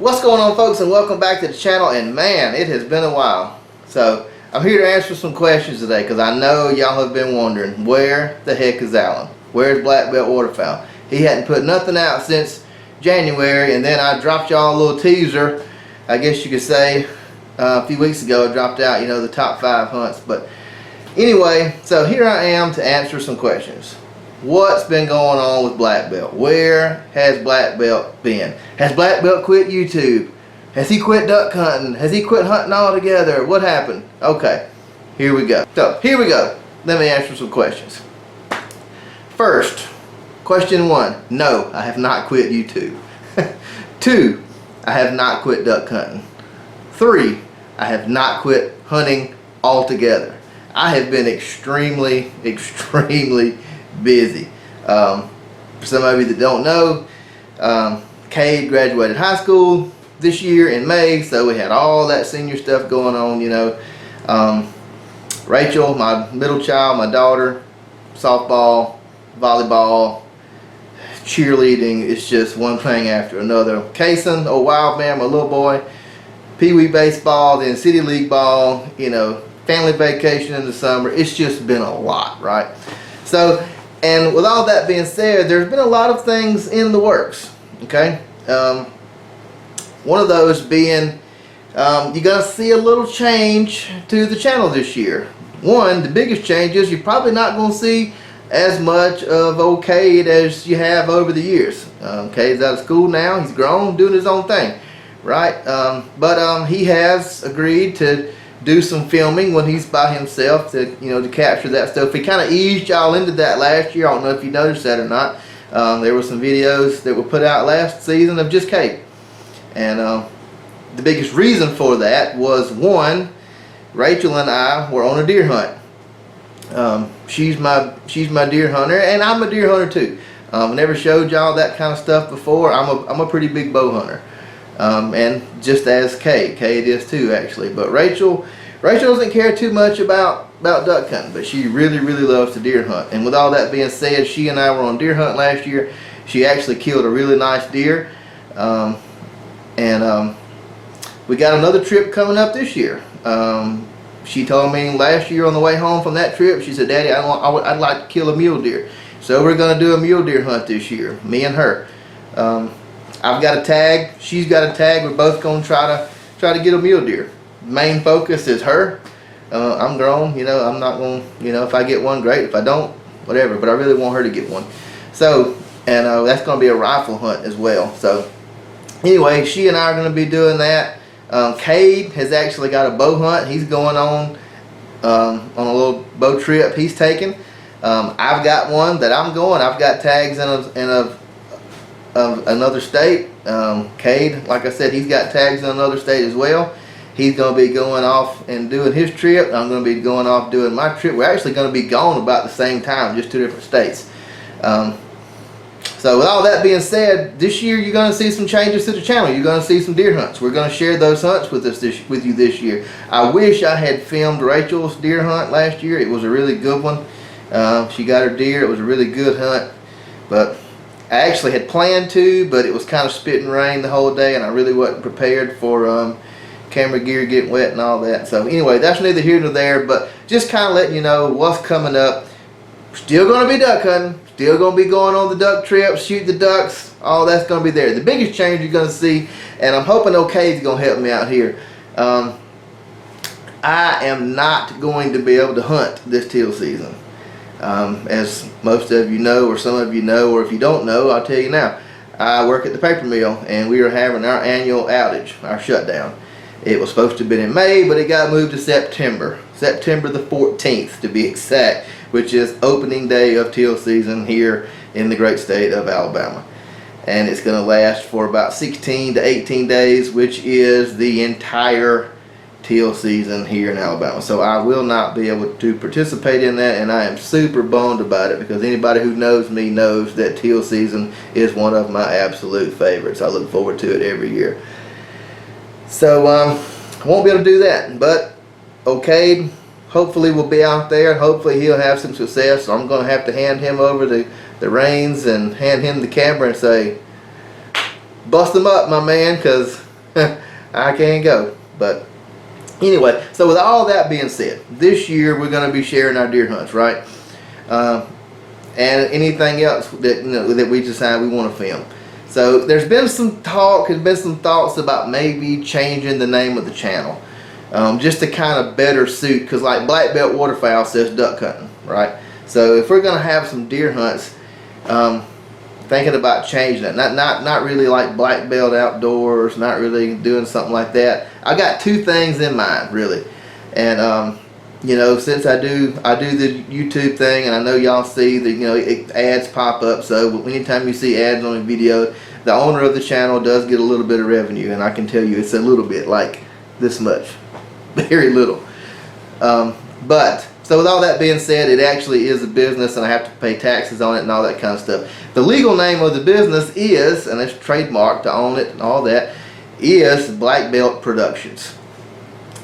What's going on, folks, and welcome back to the channel. And man, it has been a while. So I'm here to answer some questions today because I know y'all have been wondering, where the heck is Alan? Where's Black Belt Waterfowl? He hadn't put nothing out since January, and then I dropped y'all a little teaser, I guess you could say, a few weeks ago. I dropped out, the top 5 hunts. But anyway, so here I am to answer some questions. What's been going on with Black Belt? Where has Black Belt been? Has Black Belt quit YouTube? Has he quit duck hunting? Has he quit hunting altogether? What happened? Okay, here we go. So here we go. Let me answer some questions. First, question 1. No, I have not quit YouTube. 2, I have not quit duck hunting. 3, I have not quit hunting altogether. I have been extremely busy. For some of you that don't know, Cade graduated high school this year in May, so we had all that senior stuff going on. Rachel, my middle child, my daughter, softball, volleyball, cheerleading, it's just one thing after another. Kason, oh wild man, my little boy, pee-wee baseball, then city league ball, family vacation in the summer. It's just been a lot, right? So, and with all that being said, there's been a lot of things in the works, okay? One of those being, you're going to see a little change to the channel this year. One, the biggest change is you're probably not going to see as much of old Cade as you have over the years. Cade's out of school now. He's grown, doing his own thing, right? But he has agreed to do some filming when he's by himself to to capture that stuff. He kind of eased y'all into that last year. I don't know if you noticed that or not. There were some videos that were put out last season of just Cade, and the biggest reason for that was, one, Rachel and I were on a deer hunt. She's my deer hunter, and I'm a deer hunter too. I never showed y'all that kind of stuff before. I'm a pretty big bow hunter. And just as Cade is too, actually. But Rachel doesn't care too much about duck hunting, but she really loves to deer hunt. And with all that being said, she and I were on deer hunt last year. She actually killed a really nice deer, and we got another trip coming up this year. She told me last year on the way home from that trip, she said, "Daddy, I'd like to kill a mule deer." So we're going to do a mule deer hunt this year, me and her. I've got a tag, she's got a tag. We're both going to try to get a mule deer. Main focus is her. I'm grown, I'm not going to, if I get one, great. If I don't, whatever. But I really want her to get one. So, and that's going to be a rifle hunt as well. So, anyway, she and I are going to be doing that. Cade has actually got a bow hunt. He's going on a little bow trip he's taking. I've got one that I'm going. I've got tags in another state. Cade, like I said, he's got tags in another state as well. He's going to be going off and doing his trip. I'm going to be going off doing my trip. We're actually going to be gone about the same time, just 2 different states. So with all that being said, this year you're going to see some changes to the channel. You're going to see some deer hunts. We're going to share those hunts with you this year. I wish I had filmed Rachel's deer hunt last year. It was a really good one. She got her deer. It was a really good hunt, but I actually had planned to, but it was kind of spitting rain the whole day, and I really wasn't prepared for camera gear getting wet and all that. So anyway, that's neither here nor there, but just kind of letting you know what's coming up. Still going to be duck hunting. Still going to be going on the duck trips, shoot the ducks. All that's going to be there. The biggest change you're going to see, and I'm hoping Cade's going to help me out here. I am not going to be able to hunt this teal season. As most of you know, or some of you know, or if you don't know, I'll tell you now. I work at the paper mill, and we are having our annual outage, our shutdown. It was supposed to have been in May, but it got moved to September the 14th to be exact, which is opening day of teal season here in the great state of Alabama. And it's going to last for about 16 to 18 days, which is the entire teal season here in Alabama. So I will not be able to participate in that, and I am super bummed about it, because anybody who knows me knows that teal season is one of my absolute favorites. I look forward to it every year. So I won't be able to do that, but Cade hopefully will be out there. Hopefully he'll have some success. So I'm going to have to hand him over the reins and hand him the camera and say, bust them up, my man, because I can't go. But anyway, so with all that being said, this year we're going to be sharing our deer hunts, right? And anything else that that we decide we want to film. So there's been some talk, there's been some thoughts about maybe changing the name of the channel, just to kind of better suit, because like Black Belt Waterfowl says duck hunting, right? So if we're going to have some deer hunts, thinking about changing it, not really like Black Belt Outdoors, not really doing something like that. I got two things in mind really, and you know, since I do the YouTube thing, and I know y'all see the, you know, ads pop up, so anytime you see ads on a video, the owner of the channel does get a little bit of revenue, and I can tell you it's a little bit, like this much, very little. But so with all that being said, it actually is a business, and I have to pay taxes on it and all that kind of stuff. The legal name of the business is, and it's trademarked to own it and all that, is Black Belt Productions.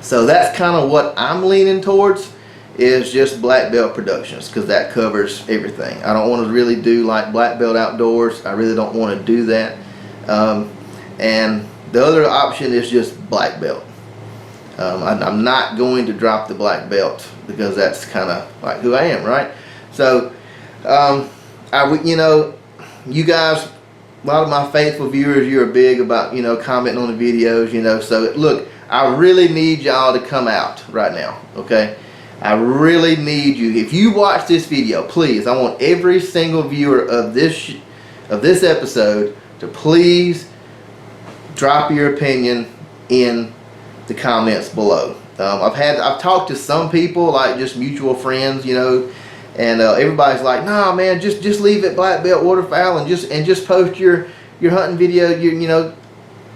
So that's kind of what I'm leaning towards, is just Black Belt Productions, because that covers everything. I don't want to really do like Black Belt Outdoors. I really don't want to do that. And the other option is just Black Belt. I'm not going to drop the Black Belt, because that's kind of like who I am, right? So, you know, you guys, a lot of my faithful viewers, you're big about, you know, commenting on the videos, you know. So look, I really need y'all to come out right now, okay? I really need you. If you watch this video, please, I want every single viewer of this episode to please drop your opinion in the comments below. I've talked to some people, like just mutual friends, you know, and everybody's like, nah man, just leave it Black Belt Waterfowl and just post your hunting video, you know,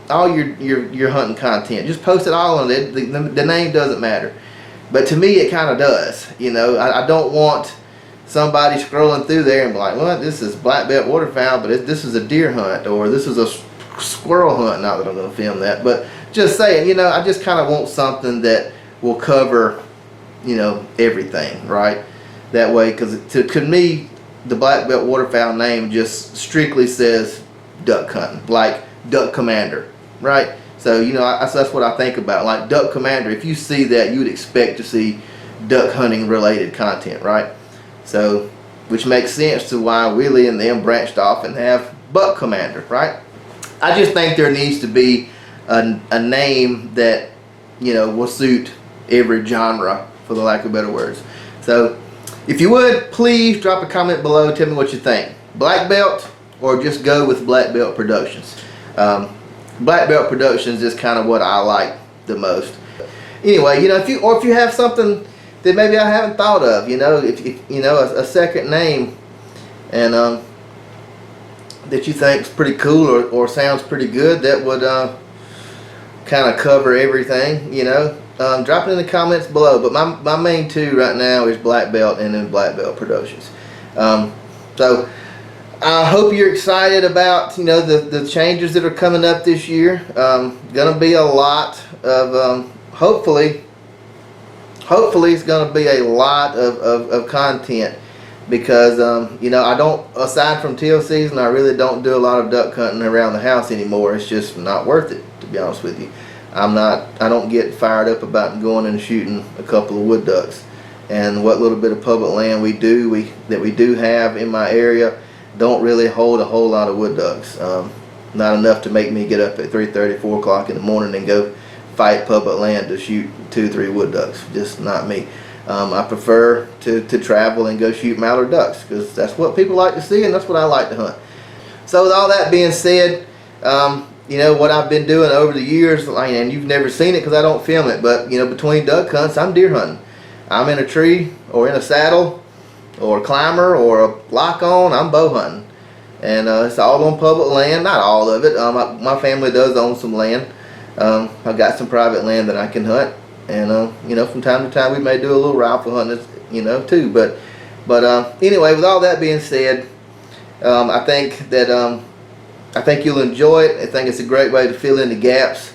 all your hunting content. Just post it all on it. The name doesn't matter, but to me it kind of does. You know, I don't want somebody scrolling through there and be like, well, this is Black Belt Waterfowl, but this is a deer hunt, or this is a squirrel hunt. Not that I'm going to film that, but just saying, you know, I just kind of want something that will cover, you know, everything, right? That way, because to me, the Black Belt Waterfowl name just strictly says duck hunting, like Duck Commander, right? So, you know, that's what I think about, like Duck Commander. If you see that, you would expect to see duck hunting related content, right? So, which makes sense to why Willie and them branched off and have Buck Commander, right? I just think there needs to be a name that, you know, will suit every genre, for the lack of better words. So if you would, please drop a comment below, tell me what you think, Black Belt or just go with Black Belt Productions. Black Belt Productions is kind of what I like the most. Anyway, you know, if you have something that maybe I haven't thought of, you know, if you know, a second name, and that you think is pretty cool or sounds pretty good, that would kind of cover everything, you know, drop it in the comments below. But my main two right now is Black Belt and then Black Belt Productions. So I hope you're excited about, you know, the changes that are coming up this year. Gonna be a lot of hopefully it's gonna be a lot of content, because you know, I don't, aside from teal season, I really don't do a lot of duck hunting around the house anymore. It's just not worth it, to be honest with you. I don't get fired up about going and shooting a couple of wood ducks. And what little bit of public land we do have in my area don't really hold a whole lot of wood ducks. Not enough to make me get up at 3:30, 4 o'clock in the morning and go fight public land to shoot 2-3 wood ducks. Just not me. I prefer to travel and go shoot mallard ducks, because that's what people like to see and that's what I like to hunt. So with all that being said, you know, what I've been doing over the years, and you've never seen it because I don't film it, but you know, between duck hunts, I'm deer hunting. I'm in a tree or in a saddle or a climber or a lock on, I'm bow hunting. And it's all on public land, not all of it. My family does own some land. I've got some private land that I can hunt. And you know, from time to time we may do a little rifle hunting, you know, too. But anyway, with all that being said, I think you'll enjoy it. I think it's a great way to fill in the gaps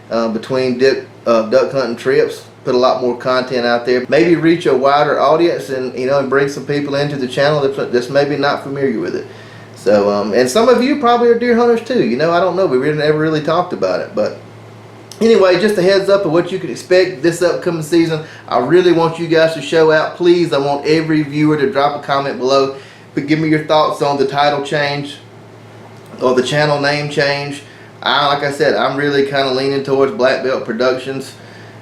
between duck hunting trips. Put a lot more content out there. Maybe reach a wider audience, and you know, and bring some people into the channel that's maybe not familiar with it. So and some of you probably are deer hunters too. You know, I don't know. We never really talked about it, but anyway, just a heads up of what you can expect this upcoming season. I really want you guys to show out. Please, I want every viewer to drop a comment below. But give me your thoughts on the title change or the channel name change. Like I said, I'm really kind of leaning towards Black Belt Productions.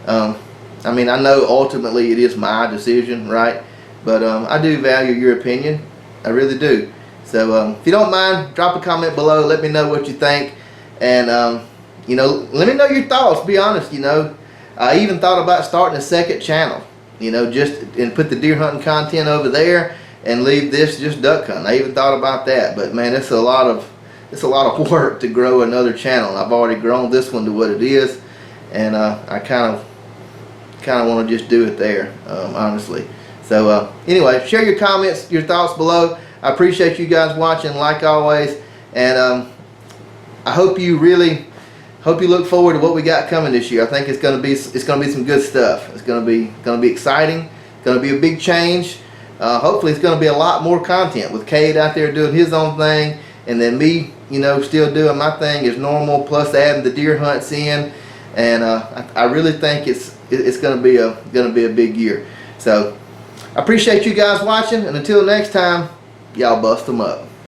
I mean, I know ultimately it is my decision, right? But I do value your opinion. I really do. So if you don't mind, drop a comment below. Let me know what you think. And you know, let me know your thoughts. Be honest, you know. I even thought about starting a second channel, you know, and put the deer hunting content over there and leave this just duck hunting. I even thought about that, but man, it's a lot of work to grow another channel. I've already grown this one to what it is, and I kind of want to just do it there, honestly. So anyway, share your comments, your thoughts below. I appreciate you guys watching, like always, and I hope you look forward to what we got coming this year. I think it's gonna be some good stuff. It's gonna be exciting. It's gonna be a big change. Hopefully, it's gonna be a lot more content with Cade out there doing his own thing, and then me, you know, still doing my thing as normal, plus adding the deer hunts in. And I really think it's gonna be a big year. So I appreciate you guys watching, and until next time, y'all bust them up.